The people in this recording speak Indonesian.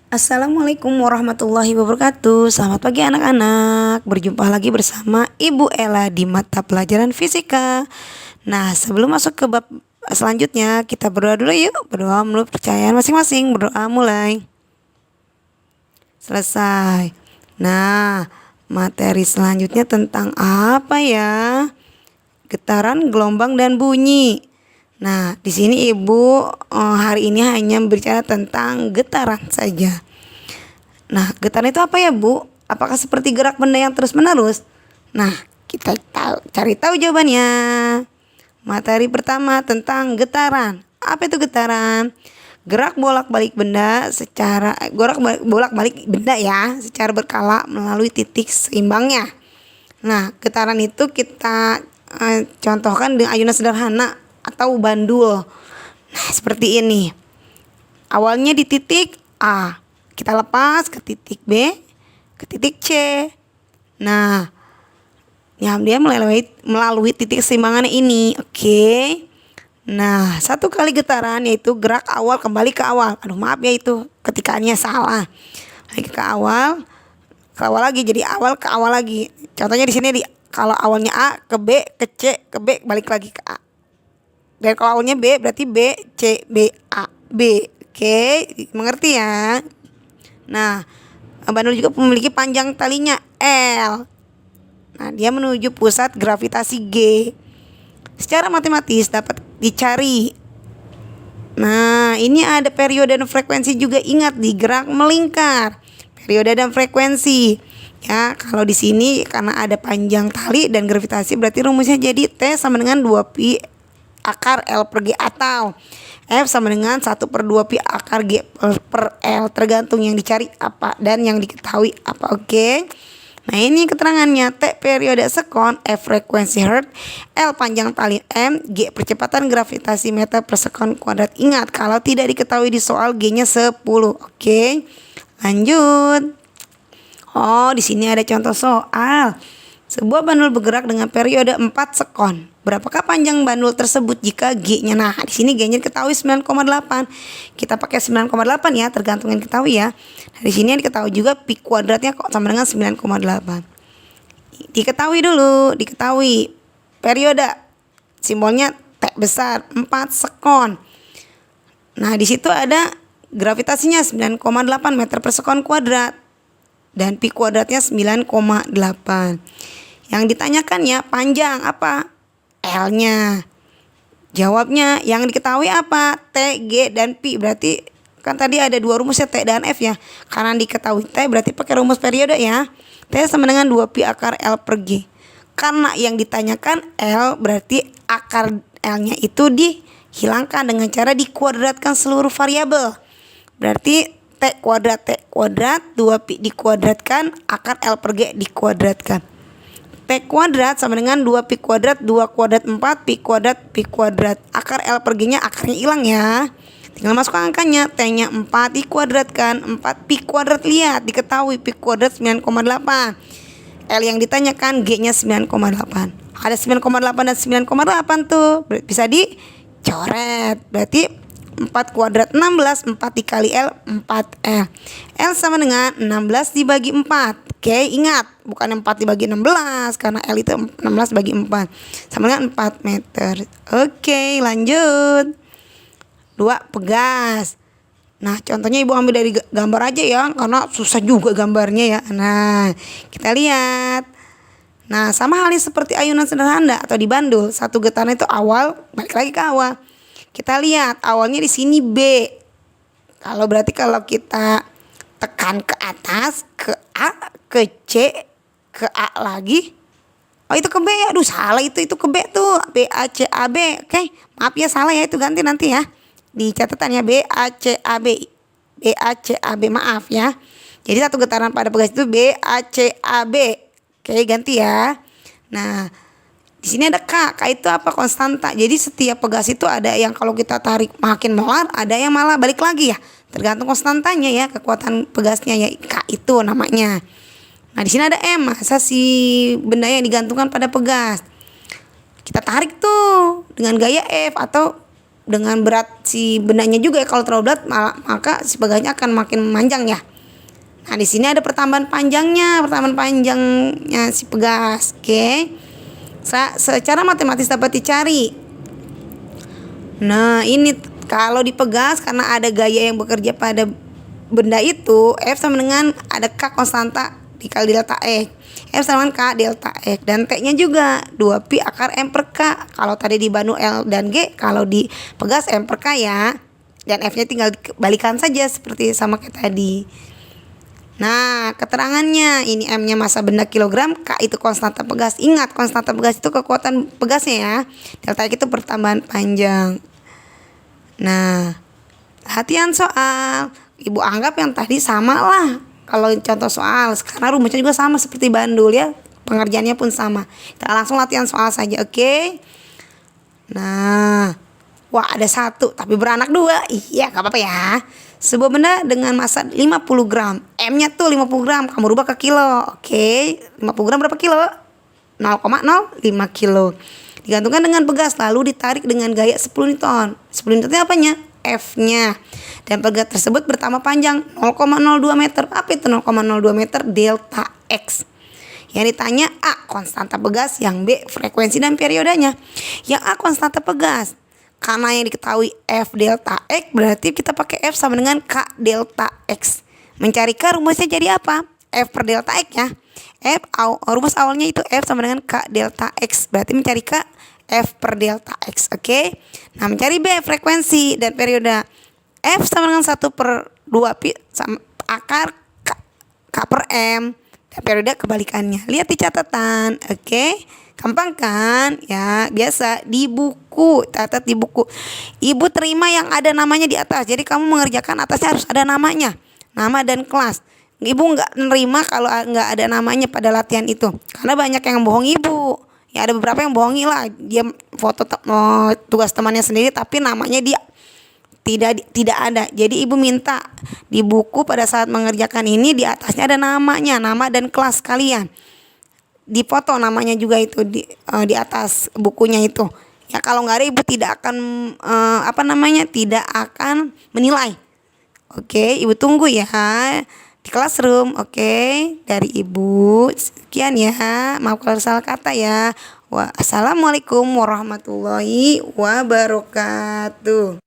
Assalamualaikum warahmatullahi wabarakatuh. Selamat pagi anak-anak. Berjumpa lagi bersama Ibu Ella di mata pelajaran fisika. Nah, sebelum masuk ke bab selanjutnya, kita berdoa dulu yuk. Berdoa menurut percayaan masing-masing. Berdoa mulai. Selesai. Nah, materi selanjutnya tentang apa ya? Getaran, gelombang, dan bunyi. Nah, di sini Ibu hari ini hanya berbicara tentang getaran saja. Nah, getaran itu apa ya, Bu? Apakah seperti gerak benda yang terus-menerus? Nah, kita cari tahu jawabannya. Materi pertama tentang getaran. Apa itu getaran? Gerak bolak-balik benda bolak-balik benda ya, secara berkala melalui titik seimbangnya. Nah, getaran itu kita contohkan dengan ayunan sederhana atau bandul. Nah, seperti ini. Awalnya di titik A, kita lepas ke titik B, ke titik C. Nah, ya dia melalui titik keseimbangan ini. Oke. Nah, satu kali getaran yaitu gerak awal kembali ke awal. Aduh, maaf ya itu ketikaannya salah. Lagi ke awal lagi, jadi awal ke awal lagi. Contohnya di sini kalau awalnya A ke B ke C ke B balik lagi ke A. Dan kalau awalnya B berarti B, C, B, A, B. Oke, mengerti ya? Nah, bandul juga memiliki panjang talinya L. Nah, dia menuju pusat gravitasi G. Secara matematis dapat dicari. Nah, ini ada periode dan frekuensi juga, ingat di gerak melingkar. Periode dan frekuensi. Ya, kalau di sini karena ada panjang tali dan gravitasi berarti rumusnya jadi T sama dengan 2pi akar L per G atau F sama dengan 1/2 pi akar G per L, tergantung yang dicari apa dan yang diketahui apa. Oke. Nah, ini keterangannya. T periode sekon, F frekuensi hertz, L panjang tali M, G percepatan gravitasi meter per sekon kuadrat. Ingat kalau tidak diketahui di soal G-nya 10. Oke. Lanjut. Oh, di sini ada contoh soal. Sebuah bandul bergerak dengan periode 4 sekon. Berapakah panjang bandul tersebut jika G-nya? Nah, di sini G-nya diketahui 9,8. Kita pakai 9,8 ya, tergantung yang diketahui ya. Nah, di sini yang diketahui juga pi kuadratnya kok sama dengan 9,8. Diketahui periode. Simbolnya T besar, 4 sekon. Nah, di situ ada gravitasinya 9,8 meter per sekon kuadrat. Dan pi kuadratnya 9,8. Yang ditanyakannya panjang apa? L-nya. Jawabnya yang diketahui apa? T, G, dan pi. Berarti kan tadi ada dua rumus ya, T dan F ya. Karena diketahui T berarti pakai rumus periode ya. T sama dengan 2 pi akar L per G. Karena yang ditanyakan L berarti akar L-nya itu dihilangkan dengan cara dikuadratkan seluruh variabel. Berarti T kuadrat 2 pi dikuadratkan akar L per G dikuadratkan. T kuadrat sama dengan 2 pi kuadrat 2 kuadrat 4 pi kuadrat. Akar L per G nya akarnya hilang ya. Tinggal masukkan angkanya. T nya 4 dikuadratkan 4 pi kuadrat, lihat diketahui pi kuadrat 9,8. L yang ditanyakan G nya 9,8. Ada 9,8 dan 9,8 tuh bisa dicoret. Berarti 4 kuadrat 16, 4 dikali L 4L. L sama dengan 16 dibagi 4. Oke, ingat bukan 4 dibagi 16 karena L itu 16 bagi 4 sama dengan 4 meter. Oke, lanjut. 2 pegas. Nah, contohnya Ibu ambil dari gambar aja ya, karena susah juga gambarnya ya. Nah, kita lihat. Nah, sama halnya seperti ayunan sederhana atau di bandul, satu getaran itu awal balik lagi ke awal. Kita lihat awalnya di sini B. Kalau kita tekan ke atas, ke A, ke C, ke A lagi. Oh, itu ke B ya. Aduh, salah itu ke B tuh. B A C A B. Oke, maaf ya salah ya, itu ganti nanti ya. Di catatannya B A C A B. B A C A B, maaf ya. Jadi satu getaran pada pegas itu B A C A B. Oke, ganti ya. Nah, di sini ada K. K itu apa? Konstanta. Jadi setiap pegas itu ada yang kalau kita tarik makin melar, ada yang malah balik lagi ya. Tergantung konstantanya ya, kekuatan pegasnya ya. K itu namanya. Nah, di sini ada M. Masa si benda yang digantungkan pada pegas. Kita tarik tuh dengan gaya F atau dengan berat si bendanya juga ya. Kalau terlalu berat maka si pegasnya akan makin manjang ya. Nah, di sini ada pertambahan panjangnya si pegas. Oke. Secara matematis dapat dicari. Nah, ini kalau dipegas karena ada gaya yang bekerja pada benda itu, F sama dengan ada K konstanta dikali delta X. F sama dengan K delta X. Dan T-nya juga 2pi akar M per K. Kalau tadi di Banu L dan G, kalau dipegas M per K ya. Dan F-nya tinggal dibalikan saja seperti sama kayak tadi. Nah, keterangannya ini M-nya massa benda kilogram, K itu konstanta pegas. Ingat, konstanta pegas itu kekuatan pegasnya ya. Delta X itu pertambahan panjang. Nah, latihan soal. Ibu anggap yang tadi sama lah. Kalau contoh soal, karena rumusnya juga sama seperti bandul ya. Pengerjaannya pun sama. Kita langsung latihan soal saja, oke? Nah, wah ada 1 tapi beranak 2. Iya, gak apa-apa ya. Sebuah benda dengan massa 50 gram. M-nya tuh 50 gram. Kamu rubah ke kilo. Oke. 50 gram berapa kilo? 0,05 kilo. Digantungkan dengan pegas. Lalu ditarik dengan gaya 10 Newton. 10 Newton itu apanya? F-nya. Dan pegas tersebut bertambah panjang 0,02 meter. Apa itu 0,02 meter? Delta X. Yang ditanya A. Konstanta pegas. Yang B. Frekuensi dan periodenya. Yang A. Konstanta pegas. Karena yang diketahui F delta X, berarti kita pakai F sama dengan K delta X. Mencari K rumusnya jadi apa? F per delta X ya. Rumus awalnya itu F sama dengan K delta X. Berarti mencari K F per delta X. Oke. Nah, mencari B frekuensi dan periode. F sama dengan 1 per 2 pi sama akar K per M. Dan periode kebalikannya. Lihat di catatan. Oke. Gampang kan? Ya, biasa di buku, catat di buku. Ibu terima yang ada namanya di atas. Jadi kamu mengerjakan atasnya harus ada namanya. Nama dan kelas. Ibu nggak nerima kalau nggak ada namanya pada latihan itu. Karena banyak yang bohong ibu. Ya ada beberapa yang bohongi lah. Dia foto tugas temannya sendiri tapi namanya dia tidak ada. Jadi ibu minta di buku pada saat mengerjakan ini di atasnya ada namanya, nama dan kelas kalian. Dipoto namanya juga itu di atas bukunya itu. Ya kalau nggak ada ibu tidak akan tidak akan menilai. Oke, ibu tunggu ya di classroom. Oke, dari ibu sekian ya. Maaf kalau salah kata ya. Assalamualaikum warahmatullahi wabarakatuh.